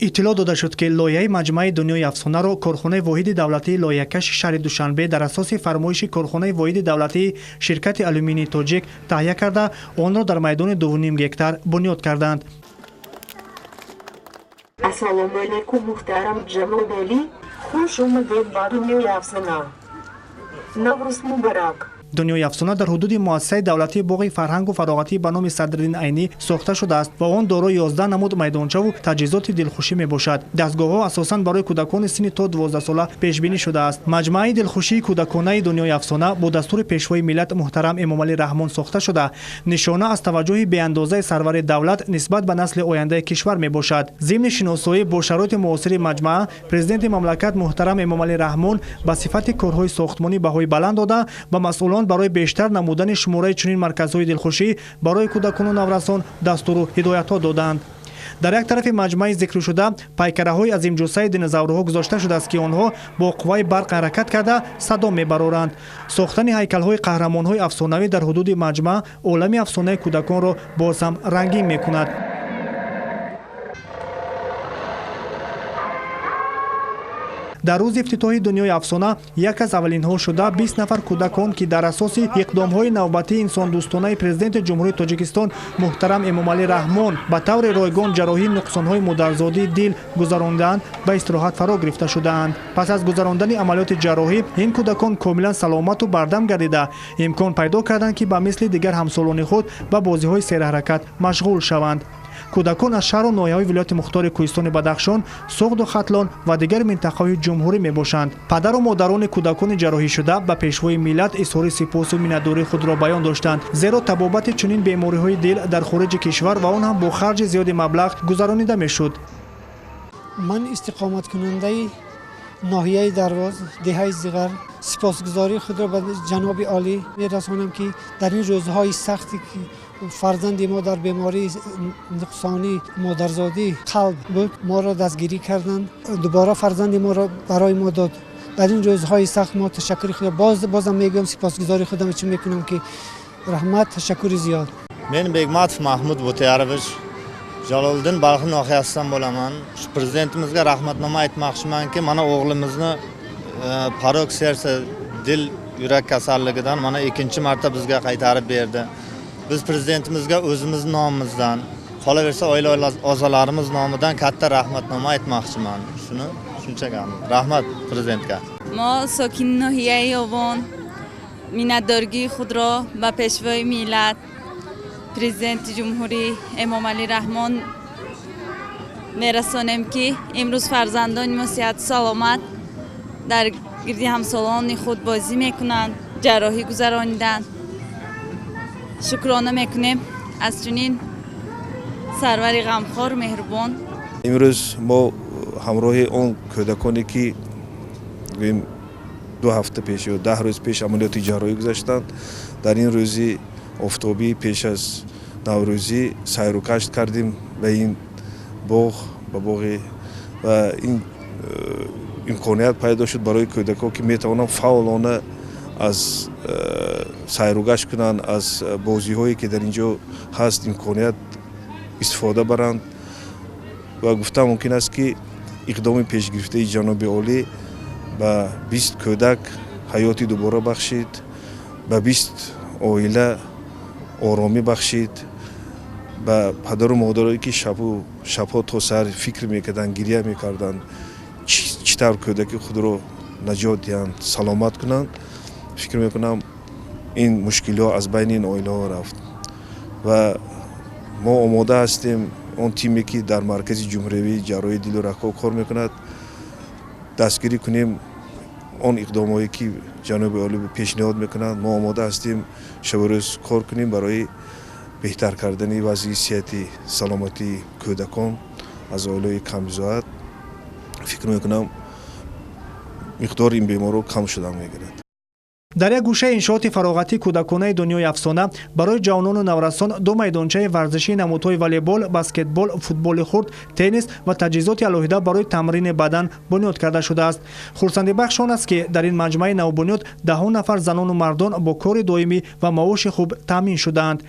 иттилоъ дода шуд ки лоиҳаи маҷмӯаи дунёи афсонаро корхонаи воҳиди давлатии лоиҳакаши шаҳри душанбе дар асоси фармоиши корхонаи воҳиди давлатии ширкати алюминии тоҷик таҳия карда онро дар майдони 2.5 гектар бунёд карданд. Ассалому алайкум муҳтарам ҷаноби Алӣ, хуш омадед ба дунёи афсона. Наврӯз мубарак. дунёи афсона дар ҳудуди муассисаи давлатии боғи фарҳангу фароғатӣ ба номи Садриддин Айнӣ сохта шудааст ва он дорои 11 намуд майдончаву таҷҳизоти дилхушӣ мебошад. дастгоҳҳо асосан барои кӯдакони синни то 12 сола пешбинӣ шудааст. маҷмӯаи дилхушии кӯдаконаи дунёи афсона бо дастури пешвои миллат муҳтарам Эмомалӣ Раҳмон сохта шуда, нишона аз таваҷҷӯҳи беандозаи сарвари давлат нисбат ба насли ояндаи кишвар мебошад. зимни шиносоӣ бо шароити муосири маҷмӯа, президенти мамлакат муҳтарам Эмомалӣ Раҳмон ба сифати корҳои сохтмонӣ баҳои баланд дода ба масъулон барои бештар намудани шумораи чунин марказҳои дилхушӣ барои кӯдакону наврасон дастуру ҳидоятҳо доданд. дар як тарафи маҷмӯаи зикршуда пайкараҳои азимҷуссаи динозаврҳо гузошта шудааст ки онҳо бо қувваи барқ ҳаракат карда садо мебароранд. сохтани ҳайкалҳои қаҳрамонҳои афсонавӣ дар ҳудуди маҷмӯа олами афсонаи кӯдаконро боз ҳам рангин мекунад. дар рӯзи ифтитоҳи дунёи афсона як аз аввалинҳо шуда 20 нафар кӯдакон ки дар асоси иқдомҳои навбатии инсондӯстонаи президенти ҷумҳурии Тоҷикистон муҳтарам Эмомалӣ Раҳмон ба таври ройгон ҷарроҳии нуқсонҳои модарзодии дил гузаронданд ба истироҳат фаро гирифта шудаанд. пас аз гузарондани амалиёти ҷарроҳӣ ин кӯдакон комилан саломату бардам гардида имкон пайдо карданд ки ба мисли дигар ҳамсолони худ ба бозиҳои серҳаракат машғул шаванд. кӯдакон аз шаҳру ноҳияҳои вилояти мухтори кӯҳистони Бадахшон, Суғду Хатлон ва дигар минтақаҳои ҷумҳурӣ мебошанд. падару модарони кӯдакони ҷарроҳишуда ба пешвои миллат изҳори сипосу миннатдории худро баён доштанд, зеро табобати чунин бемориҳои дил дар хориҷи кишвар ва он ҳам бо харҷи зиёди маблағ гузаронида мешуд. ман истиқоматкунандаи ноҳияи Дарвоз, деҳаи Зиғар, сипосгузории худро ба ҷаноби олӣ мерасонам ки дар ин рӯзҳои сахте ки фарзанди мо дар бемории нуқсони модарзодӣ қалб буд, моро дастгирӣ карданд, дубора фарзанди моро барои мо дод. дар ин рӯзҳои сахт мо ташаккури худро бозам мегӯям, сипосгузории худам чун мекунам ки раҳмат, ташаккури зиёд. мен Бегматов Маҳмуд Бутиярович Jaloliddin Balxi nohiyasidan bo'laman. Shu prezidentimizga rahmatnoma aytmoqchiman ki mana o'g'limizni parok sersa dil yurak kasalligidan mana ikkinchi marta bizga qaytarib berdi. Biz prezidentimizga o'zimiz nomimizdan, qolaversa oila a'zolarimiz nomidan katta rahmatnoma aytmoqchiman. Shuni shunchagami. Rahmat prezidentga. ما ساکن ناحیه آوان minnatdorgi خودرو با پشوای ملت پرزیدنت جمهوری امامعلی رحمان میرسانیم که امروز فرزندان ما صحت سلامت در گردی همسالان خود بازی میکنند، جراحی گذراندند. شکرانه میکنیم از چنین سرور غمخوار مهربان. امروز ما همراه اون کودکانی که گوییم 2 هفته پیش یا 10 روز پیش عملیات جراحی گذاشتند، در این روزی آفتابی پیش از نوروزی سیر و کشت کردیم و این باغ با باغی و این امکانیت پیدا شد برای کودکان که میتوانند فعالانه از سیر و گشت کنند، از بازی هایی که در اینجا هست امکانیت استفاده برند و گفتم ممکن است که اقدام پیشگرفته جناب عالی با 20 کودک حیاتی دوباره بخشید، با 20 عائله آرامی بخشید، با پدر و مادرایی که شبها تا سر فکر میکردن، گریه میکردن چطور کودک خود رو نجات دهند، سلامت کنند. فکر میکنم این مشکلات از بین این عائله ها رفت و ما آماده هستیم اون تیمی که در مرکز جمهوری جراحی دل و رگ‌ها کار میکند دستگیری کنیم اون اقداماتی که جناب عالی پیشنهاد میکنند. ما آماده هستیم شب و روز کار کنیم برای بهتر کردن وضعیت سلامتی کودکان از عائله کم‌زاد. فکر میکنم مقدار این بیمارو کم شدن میگیرد. дар як гӯшаи иншооти фароғатии кӯдаконаи дунёи афсона барои ҷавонону наврасон 2 майдончаи варзишии намудҳои волейбол, баскетбол, футболи хурд, теннис ва таҷҳизоти алоҳида барои тамрини бадан бунёд карда шудааст. хурсандибахш он аст ки дар ин маҷмӯаи навбунёд 10 нафар занону мардон бо кори доимӣ ва маоши хуб таъмин шудаанд.